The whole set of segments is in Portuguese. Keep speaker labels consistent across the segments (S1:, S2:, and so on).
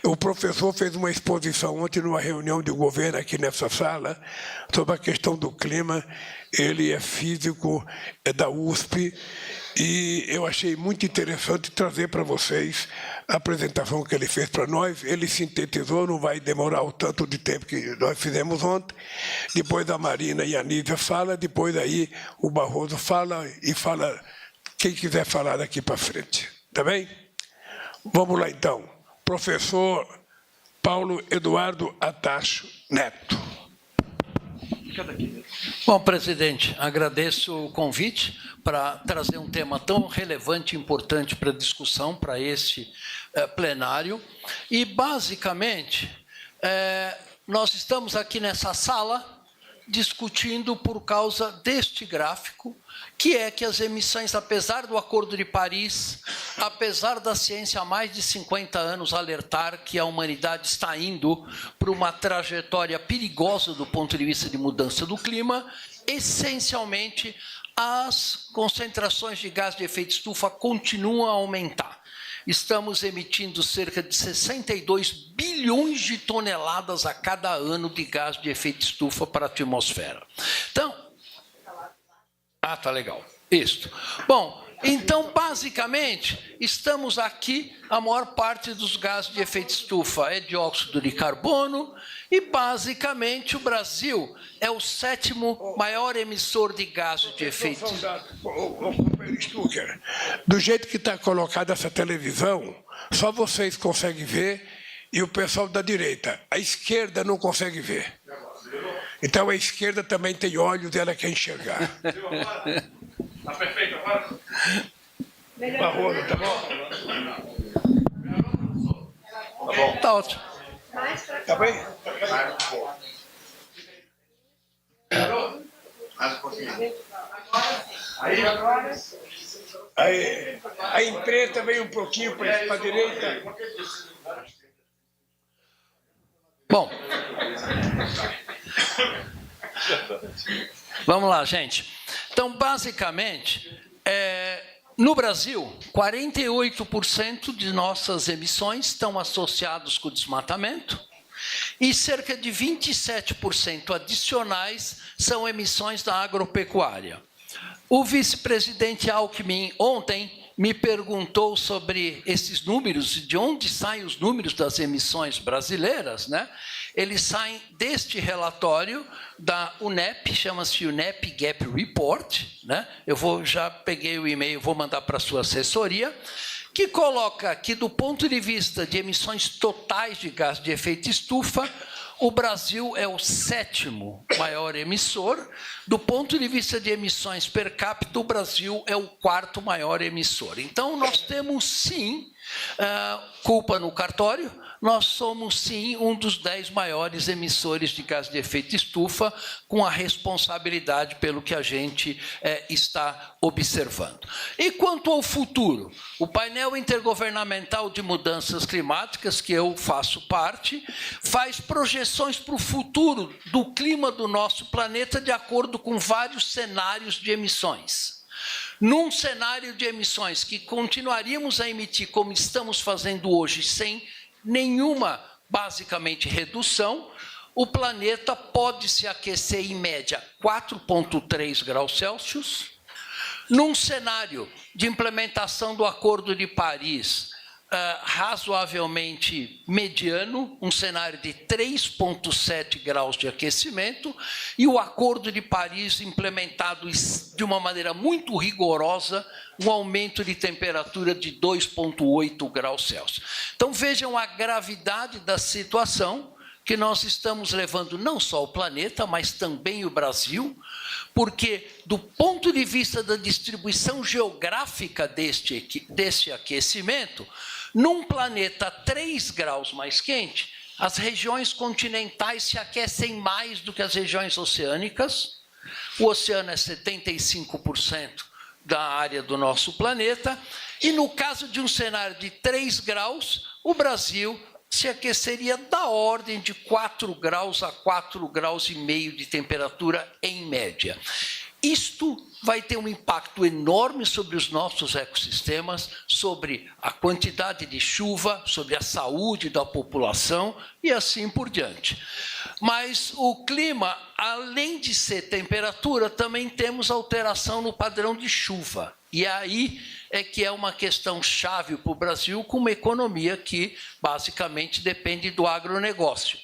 S1: O professor fez uma exposição ontem numa reunião de governo aqui nessa sala sobre a questão do clima. Ele é físico, é da USP, e eu achei muito interessante trazer para vocês a apresentação que ele fez para nós. Ele sintetizou, não vai demorar o tanto de tempo que nós fizemos ontem. Depois a Marina e a Nívia falam, depois aí o Barroso fala e fala quem quiser falar daqui para frente. Tá bem? Vamos lá, então. Professor Paulo Eduardo Atacho Neto.
S2: Bom, presidente, agradeço o convite para trazer um tema tão relevante e importante para a discussão, para este plenário. E, basicamente, nós estamos aqui nessa sala discutindo por causa deste gráfico, que é que as emissões, apesar do Acordo de Paris, apesar da ciência há mais de 50 anos alertar que a humanidade está indo para uma trajetória perigosa do ponto de vista de mudança do clima, essencialmente as concentrações de gás de efeito estufa continuam a aumentar. Estamos emitindo cerca de 62 bilhões de toneladas a cada ano de gás de efeito estufa para a atmosfera. Então, tá legal. Isso. Bom, então, basicamente, estamos aqui, a maior parte dos gases de efeito estufa é dióxido de carbono, e, basicamente, o Brasil é o 7º maior emissor de gases de efeito estufa.
S1: Do jeito que está colocada essa televisão, só vocês conseguem ver e o pessoal da direita. A esquerda não consegue ver. Então, a esquerda também tem olhos e ela quer enxergar.
S3: Está perfeito agora?
S1: Barroso, tá bom?
S3: Tá bom.
S2: Tá ótimo.
S1: Tá bem? Aí, a imprensa veio um pouquinho para a direita.
S2: Bom, vamos lá, gente. Então, basicamente, no Brasil, 48% de nossas emissões estão associadas com o desmatamento e cerca de 27% adicionais são emissões da agropecuária. O vice-presidente Alckmin, ontem, me perguntou sobre esses números, de onde saem os números das emissões brasileiras, né? Eles saem deste relatório da UNEP, chama-se UNEP Gap Report, né? Já peguei o e-mail, vou mandar para a sua assessoria, que coloca que, do ponto de vista de emissões totais de gás de efeito estufa, o Brasil é o 7º maior emissor. Do ponto de vista de emissões per capita, o Brasil é o 4º maior emissor. Então, nós temos, sim, culpa no cartório, nós somos, sim, um dos 10 maiores emissores de gás de efeito estufa, com a responsabilidade pelo que a gente está observando. E quanto ao futuro? O painel intergovernamental de mudanças climáticas, que eu faço parte, faz projeções para o futuro do clima do nosso planeta de acordo com vários cenários de emissões. Num cenário de emissões que continuaríamos a emitir como estamos fazendo hoje, sem nenhuma, basicamente, redução, o planeta pode se aquecer, em média, 4,3 graus Celsius. Num cenário de implementação do Acordo de Paris, razoavelmente mediano, um cenário de 3,7 graus de aquecimento, e o Acordo de Paris implementado de uma maneira muito rigorosa, um aumento de temperatura de 2,8 graus Celsius. Então, vejam a gravidade da situação que nós estamos levando não só o planeta, mas também o Brasil, porque, do ponto de vista da distribuição geográfica deste aquecimento, num planeta 3 graus mais quente, as regiões continentais se aquecem mais do que as regiões oceânicas. O oceano é 75% da área do nosso planeta, e no caso de um cenário de 3 graus, o Brasil se aqueceria da ordem de 4 graus a 4,5 graus de temperatura em média. isto vai ter um impacto enorme sobre os nossos ecossistemas, sobre a quantidade de chuva, sobre a saúde da população e assim por diante. Mas o clima, além de ser temperatura, também temos alteração no padrão de chuva. E aí é que é uma questão chave para o Brasil, com uma economia que basicamente depende do agronegócio.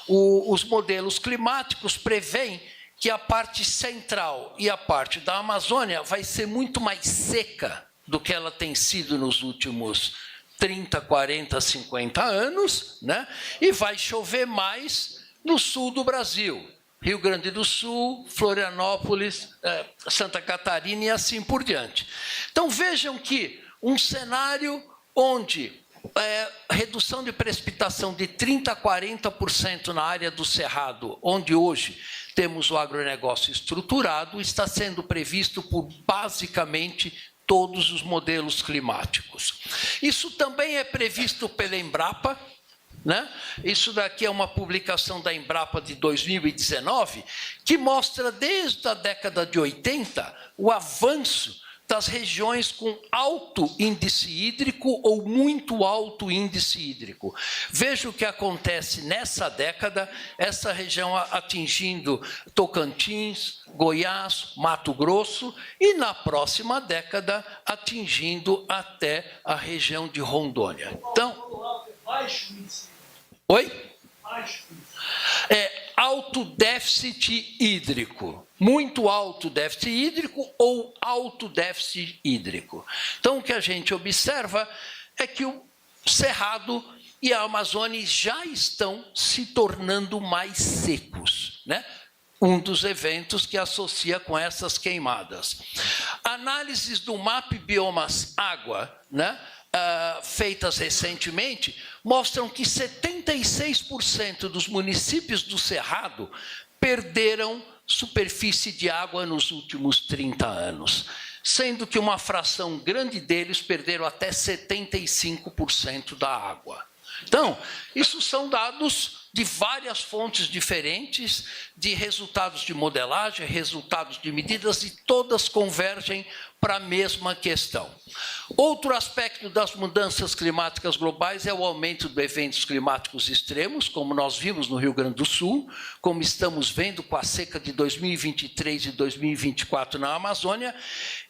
S2: Os modelos climáticos prevêem que a parte central e a parte da Amazônia vai ser muito mais seca do que ela tem sido nos últimos 30, 40, 50 anos, né? E vai chover mais no sul do Brasil, Rio Grande do Sul, Florianópolis, Santa Catarina e assim por diante. Então, vejam que um cenário onde redução de precipitação de 30% a 40% na área do Cerrado, onde hoje temos o agronegócio estruturado, está sendo previsto por basicamente todos os modelos climáticos. Isso também é previsto pela Embrapa, né? Isso daqui é uma publicação da Embrapa de 2019, que mostra desde a década de 80 o avanço das regiões com alto índice hídrico ou muito alto índice hídrico. Veja o que acontece nessa década, essa região atingindo Tocantins, Goiás, Mato Grosso, e na próxima década atingindo até a região de Rondônia. Então, oi? Alto déficit hídrico, muito alto déficit hídrico ou alto déficit hídrico. Então, o que a gente observa é que o Cerrado e a Amazônia já estão se tornando mais secos, né? Um dos eventos que associa com essas queimadas. Análises do MAP Biomas Água, né? Feitas recentemente, mostram que 76% dos municípios do Cerrado perderam superfície de água nos últimos 30 anos, sendo que uma fração grande deles perderam até 75% da água. Então, isso são dados de várias fontes diferentes, de resultados de modelagem, resultados de medidas, e todas convergem para a mesma questão. Outro aspecto das mudanças climáticas globais é o aumento de eventos climáticos extremos, como nós vimos no Rio Grande do Sul, como estamos vendo com a seca de 2023 e 2024 na Amazônia,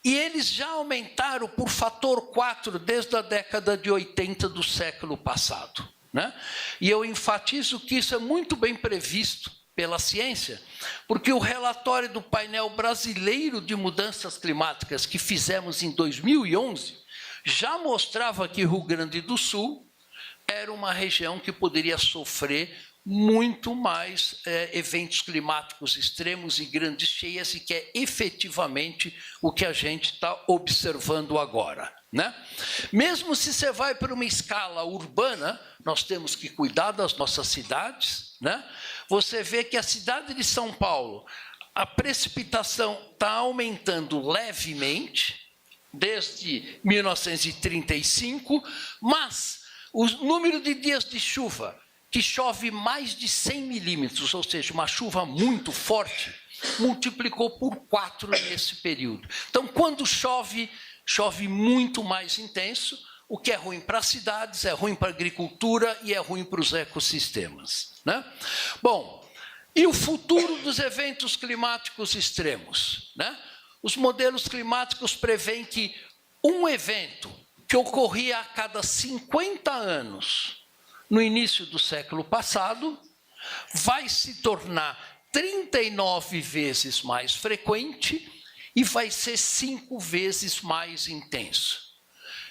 S2: e eles já aumentaram por fator 4 desde a década de 80 do século passado, né? E eu enfatizo que isso é muito bem previsto pela ciência, porque o relatório do painel brasileiro de mudanças climáticas que fizemos em 2011 já mostrava que o Rio Grande do Sul era uma região que poderia sofrer muito mais eventos climáticos extremos e grandes cheias, e que é efetivamente o que a gente está observando agora, né? Mesmo se você vai para uma escala urbana, nós temos que cuidar das nossas cidades, né? Você vê que a cidade de São Paulo, a precipitação está aumentando levemente, desde 1935, mas o número de dias de chuva que chove mais de 100 milímetros, ou seja, uma chuva muito forte, multiplicou por 4 nesse período. Então, quando chove, chove muito mais intenso, o que é ruim para as cidades, é ruim para a agricultura e é ruim para os ecossistemas, né? Bom, e o futuro dos eventos climáticos extremos, né? Os modelos climáticos prevêem que um evento que ocorria a cada 50 anos no início do século passado vai se tornar 39 vezes mais frequente e vai ser 5 vezes mais intenso.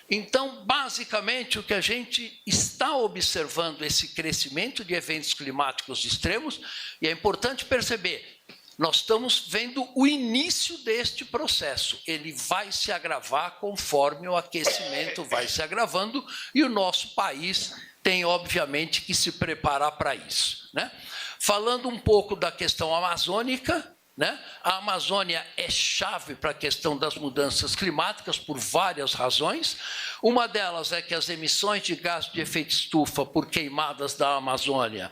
S2: Então, basicamente, o que a gente está observando, esse crescimento de eventos climáticos extremos, e é importante perceber, nós estamos vendo o início deste processo. Ele vai se agravar conforme o aquecimento vai se agravando, e o nosso país tem, obviamente, que se preparar para isso, né? Falando um pouco da questão amazônica, né? A Amazônia é chave para a questão das mudanças climáticas por várias razões. Uma delas é que as emissões de gás de efeito estufa por queimadas da Amazônia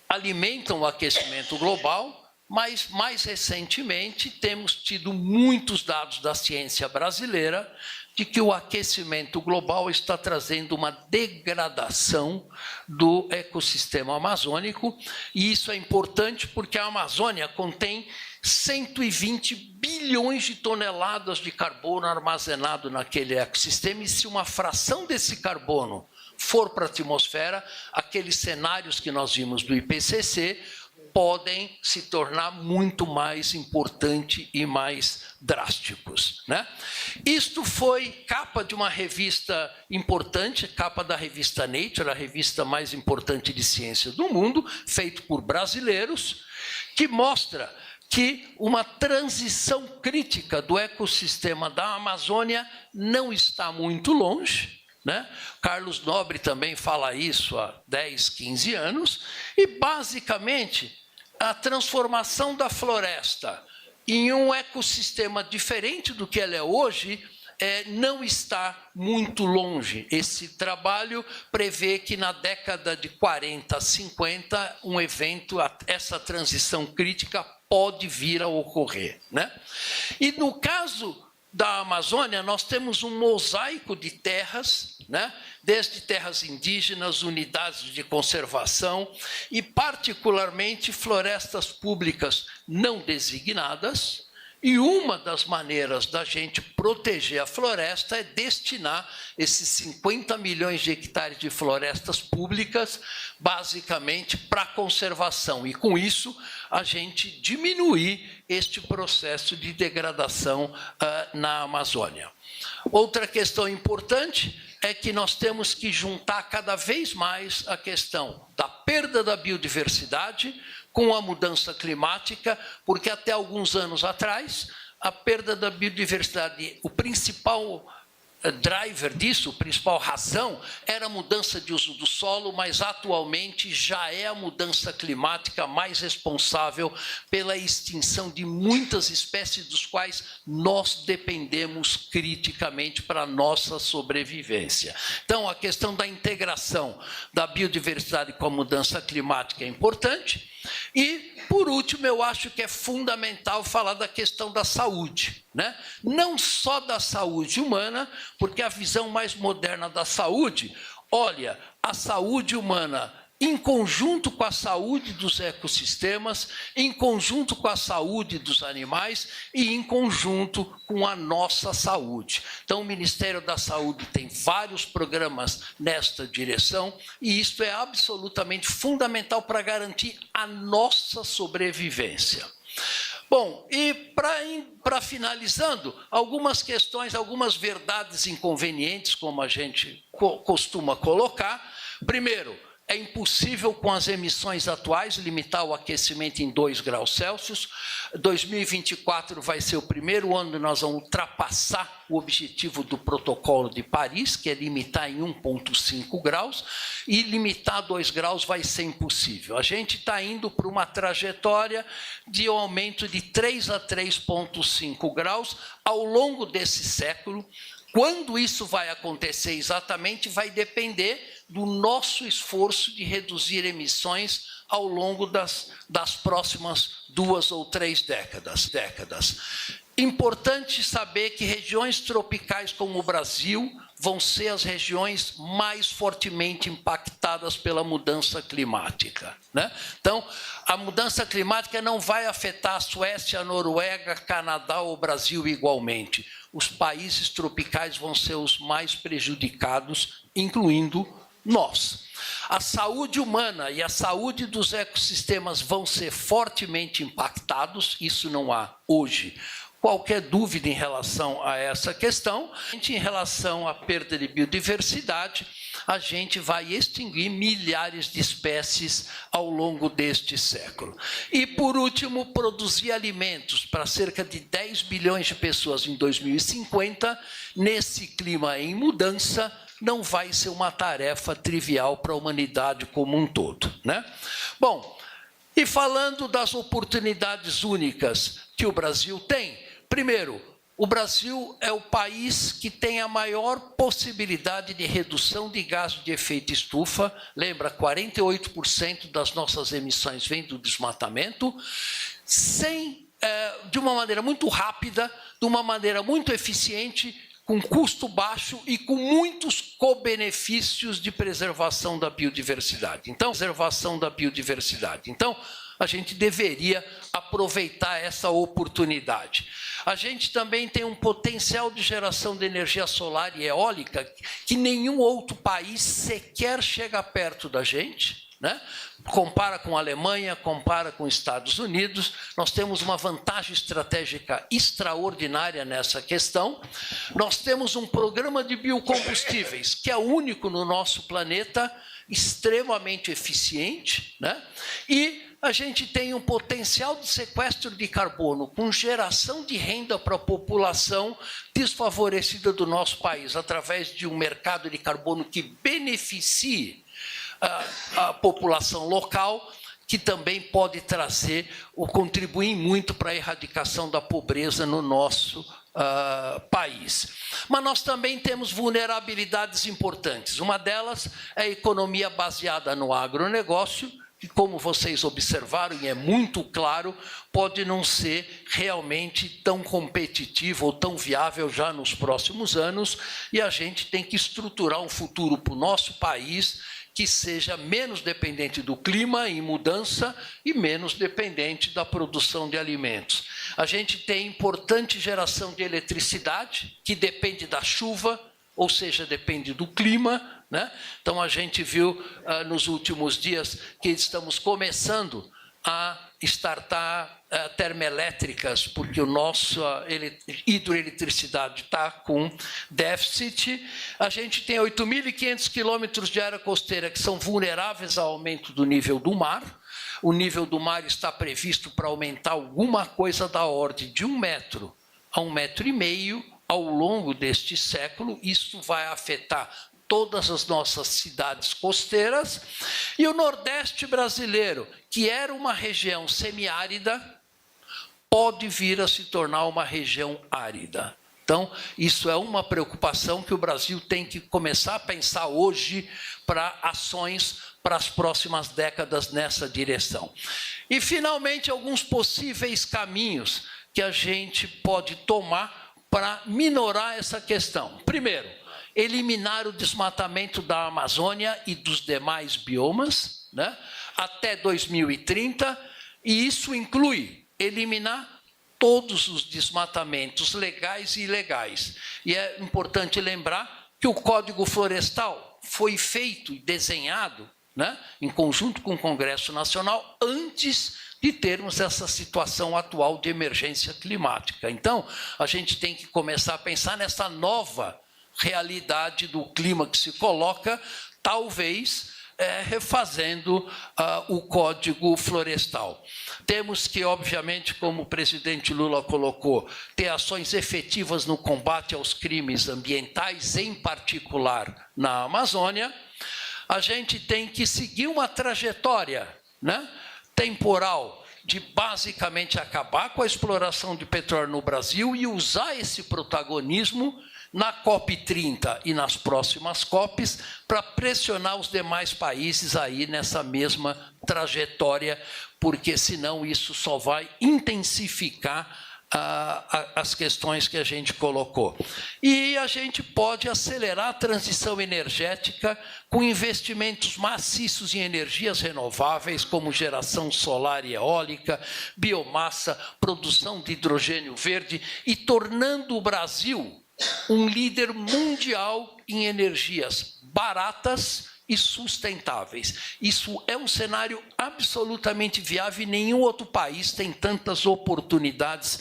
S2: alimentam o aquecimento global, mas, mais recentemente, temos tido muitos dados da ciência brasileira de que o aquecimento global está trazendo uma degradação do ecossistema amazônico, e isso é importante porque a Amazônia contém 120 bilhões de toneladas de carbono armazenado naquele ecossistema, e se uma fração desse carbono for para a atmosfera, aqueles cenários que nós vimos do IPCC podem se tornar muito mais importantes e mais drásticos, né? Isto foi capa de uma revista importante, capa da revista Nature, a revista mais importante de ciência do mundo, feito por brasileiros, que mostra que uma transição crítica do ecossistema da Amazônia não está muito longe, né? Carlos Nobre também fala isso há 10, 15 anos, e basicamente a transformação da floresta em um ecossistema diferente do que ela é hoje não está muito longe. Esse trabalho prevê que na década de 40, 50, um evento, essa transição crítica pode vir a ocorrer, né? E no caso da Amazônia, nós temos um mosaico de terras, né? Desde terras indígenas, unidades de conservação e, particularmente, florestas públicas não designadas. E uma das maneiras da gente proteger a floresta é destinar esses 50 milhões de hectares de florestas públicas, basicamente, para a conservação. E, com isso, a gente diminuir este processo de degradação na Amazônia. Outra questão importante é que nós temos que juntar cada vez mais a questão da perda da biodiversidade com a mudança climática, porque até alguns anos atrás, a perda da biodiversidade, o principal driver disso, a principal razão, era a mudança de uso do solo, mas atualmente já é a mudança climática mais responsável pela extinção de muitas espécies dos quais nós dependemos criticamente para a nossa sobrevivência. Então, a questão da integração da biodiversidade com a mudança climática é importante. E, por último, eu acho que é fundamental falar da questão da saúde, né? Não só da saúde humana, porque a visão mais moderna da saúde olha a saúde humana em conjunto com a saúde dos ecossistemas, em conjunto com a saúde dos animais e em conjunto com a nossa saúde. Então, o Ministério da Saúde tem vários programas nesta direção e isto é absolutamente fundamental para garantir a nossa sobrevivência. Bom, e para finalizando, algumas questões, algumas verdades inconvenientes, como a gente costuma colocar. Primeiro, é impossível, com as emissões atuais, limitar o aquecimento em 2 graus Celsius. 2024 vai ser o primeiro ano que nós vamos ultrapassar o objetivo do Protocolo de Paris, que é limitar em 1,5 graus, e limitar a 2 graus vai ser impossível. A gente está indo para uma trajetória de aumento de 3 a 3,5 graus ao longo desse século. Quando isso vai acontecer exatamente vai depender do nosso esforço de reduzir emissões ao longo das próximas 2 ou 3 décadas. Importante saber que regiões tropicais como o Brasil vão ser as regiões mais fortemente impactadas pela mudança climática, né? Então, a mudança climática não vai afetar a Suécia, a Noruega, Canadá ou o Brasil igualmente. Os países tropicais vão ser os mais prejudicados, incluindo nós. A saúde humana e a saúde dos ecossistemas vão ser fortemente impactados, isso não há hoje qualquer dúvida em relação a essa questão. Em relação à perda de biodiversidade, a gente vai extinguir milhares de espécies ao longo deste século. E, por último, produzir alimentos para cerca de 10 bilhões de pessoas em 2050, nesse clima em mudança, não vai ser uma tarefa trivial para a humanidade como um todo, né? Bom, e falando das oportunidades únicas que o Brasil tem, primeiro, o Brasil é o país que tem a maior possibilidade de redução de gás de efeito estufa. Lembra, 48% das nossas emissões vêm do desmatamento. de uma maneira muito rápida, de uma maneira muito eficiente, com custo baixo e com muitos co-benefícios de preservação da biodiversidade. Então, a gente deveria aproveitar essa oportunidade. A gente também tem um potencial de geração de energia solar e eólica que nenhum outro país sequer chega perto da gente, né? Compara com a Alemanha, compara com os Estados Unidos, nós temos uma vantagem estratégica extraordinária nessa questão. Nós temos um programa de biocombustíveis, que é único no nosso planeta, extremamente eficiente, né? E a gente tem um potencial de sequestro de carbono com geração de renda para a população desfavorecida do nosso país, através de um mercado de carbono que beneficie a população local, que também pode trazer ou contribuir muito para a erradicação da pobreza no nosso país. Mas nós também temos vulnerabilidades importantes. Uma delas é a economia baseada no agronegócio, que, como vocês observaram, e é muito claro, pode não ser realmente tão competitivo ou tão viável já nos próximos anos, e a gente tem que estruturar um futuro para o nosso país que seja menos dependente do clima em mudança e menos dependente da produção de alimentos. A gente tem importante geração de eletricidade, que depende da chuva, ou seja, depende do clima, né? Então, a gente viu nos últimos dias que estamos começando a startar termoelétricas, porque o nosso hidroeletricidade está com déficit. A gente tem 8.500 quilômetros de área costeira que são vulneráveis ao aumento do nível do mar. O nível do mar está previsto para aumentar alguma coisa da ordem de 1 metro a 1,5 metros ao longo deste século. Isso vai afetar todas as nossas cidades costeiras, e o Nordeste brasileiro, que era uma região semiárida, pode vir a se tornar uma região árida. Então, isso é uma preocupação que o Brasil tem que começar a pensar hoje para ações para as próximas décadas nessa direção. E, finalmente, alguns possíveis caminhos que a gente pode tomar para minorar essa questão. Primeiro, eliminar o desmatamento da Amazônia e dos demais biomas, né, até 2030, e isso inclui eliminar todos os desmatamentos legais e ilegais. E é importante lembrar que o Código Florestal foi feito e desenhado, né, em conjunto com o Congresso Nacional antes de termos essa situação atual de emergência climática. Então, a gente tem que começar a pensar nessa nova realidade do clima que se coloca, talvez refazendo o Código Florestal. Temos que, obviamente, como o presidente Lula colocou, ter ações efetivas no combate aos crimes ambientais, em particular na Amazônia. A gente tem que seguir uma trajetória, né, temporal de basicamente acabar com a exploração de petróleo no Brasil e usar esse protagonismo na COP30 e nas próximas COPs, para pressionar os demais países aí nessa mesma trajetória, porque senão isso só vai intensificar as questões que a gente colocou. E a gente pode acelerar a transição energética com investimentos maciços em energias renováveis, como geração solar e eólica, biomassa, produção de hidrogênio verde, e tornando o Brasil um líder mundial em energias baratas e sustentáveis. Isso é um cenário absolutamente viável e nenhum outro país tem tantas oportunidades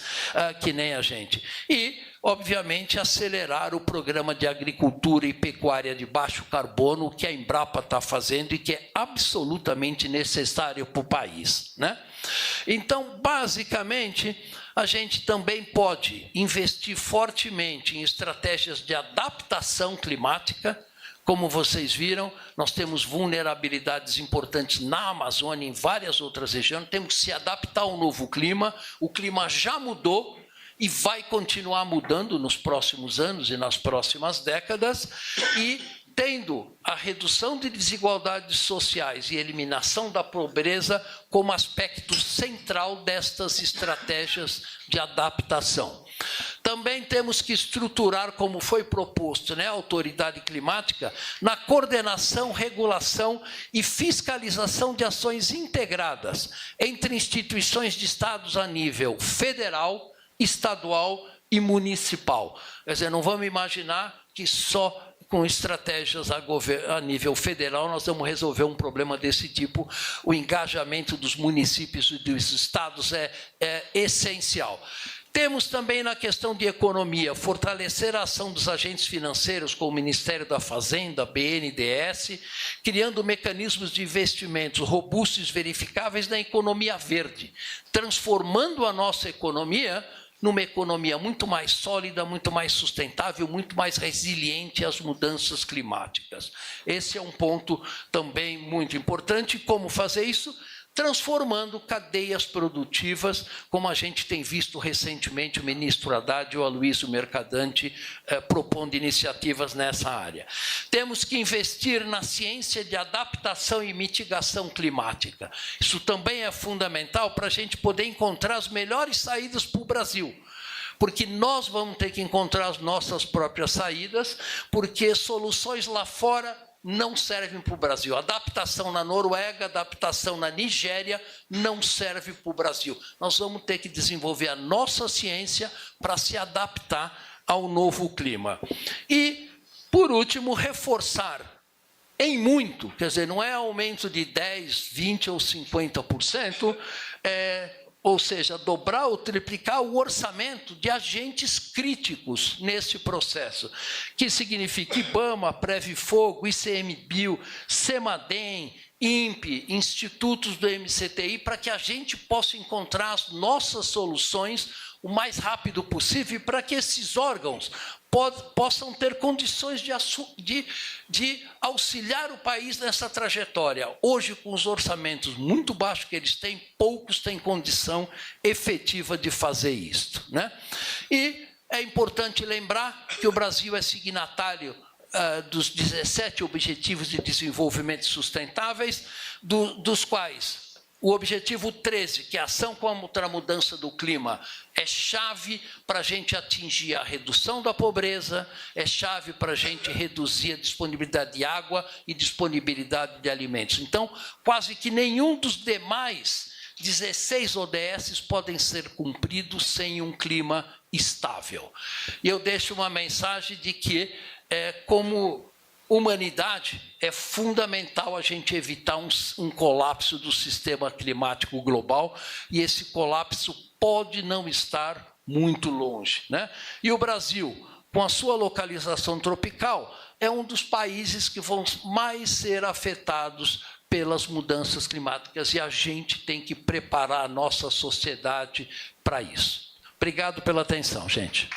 S2: que nem a gente. E, obviamente, acelerar o programa de agricultura e pecuária de baixo carbono, que a Embrapa está fazendo e que é absolutamente necessário para o país, né? Então, basicamente, a gente também pode investir fortemente em estratégias de adaptação climática. Como vocês viram, nós temos vulnerabilidades importantes na Amazônia e em várias outras regiões. Temos que se adaptar ao novo clima. O clima já mudou e vai continuar mudando nos próximos anos e nas próximas décadas. E tendo a redução de desigualdades sociais e eliminação da pobreza como aspecto central destas estratégias de adaptação. Também temos que estruturar, como foi proposto, a autoridade climática, na coordenação, regulação e fiscalização de ações integradas entre instituições de Estados a nível federal, estadual e municipal. Quer dizer, não vamos imaginar que só com estratégias a nível federal nós vamos resolver um problema desse tipo. O engajamento dos municípios e dos estados é essencial. Temos também na questão de economia, fortalecer a ação dos agentes financeiros, como o Ministério da Fazenda, BNDES, criando mecanismos de investimentos robustos e verificáveis na economia verde, transformando a nossa economia numa economia muito mais sólida, muito mais sustentável, muito mais resiliente às mudanças climáticas. Esse é um ponto também muito importante. Como fazer isso? Transformando cadeias produtivas, como a gente tem visto recentemente o ministro Haddad e o Aloysio Mercadante propondo iniciativas nessa área. Temos que investir na ciência de adaptação e mitigação climática. Isso também é fundamental para a gente poder encontrar as melhores saídas para o Brasil. Porque nós vamos ter que encontrar as nossas próprias saídas, porque soluções lá fora não servem para o Brasil. Adaptação na Noruega, adaptação na Nigéria, não serve para o Brasil. Nós vamos ter que desenvolver a nossa ciência para se adaptar ao novo clima. E, por último, reforçar em muito, quer dizer, não é aumento de 10%, 20% ou 50%, ou seja, dobrar ou triplicar o orçamento de agentes críticos nesse processo, que significa IBAMA, Previfogo, ICMBio, CEMADEM, INPE, institutos do MCTI, para que a gente possa encontrar as nossas soluções o mais rápido possível, para que esses órgãos possam ter condições de auxiliar o país nessa trajetória. Hoje, com os orçamentos muito baixos que eles têm, poucos têm condição efetiva de fazer isto, E é importante lembrar que o Brasil é signatário dos 17 Objetivos de Desenvolvimento Sustentáveis, dos quais o objetivo 13, que é a ação contra a mudança do clima, é chave para a gente atingir a redução da pobreza, é chave para a gente reduzir a disponibilidade de água e disponibilidade de alimentos. Então, quase que nenhum dos demais 16 ODS podem ser cumpridos sem um clima estável. E eu deixo uma mensagem de que, como humanidade, é fundamental a gente evitar um colapso do sistema climático global, e esse colapso pode não estar muito longe, E o Brasil, com a sua localização tropical, é um dos países que vão mais ser afetados pelas mudanças climáticas, e a gente tem que preparar a nossa sociedade para isso. Obrigado pela atenção, gente.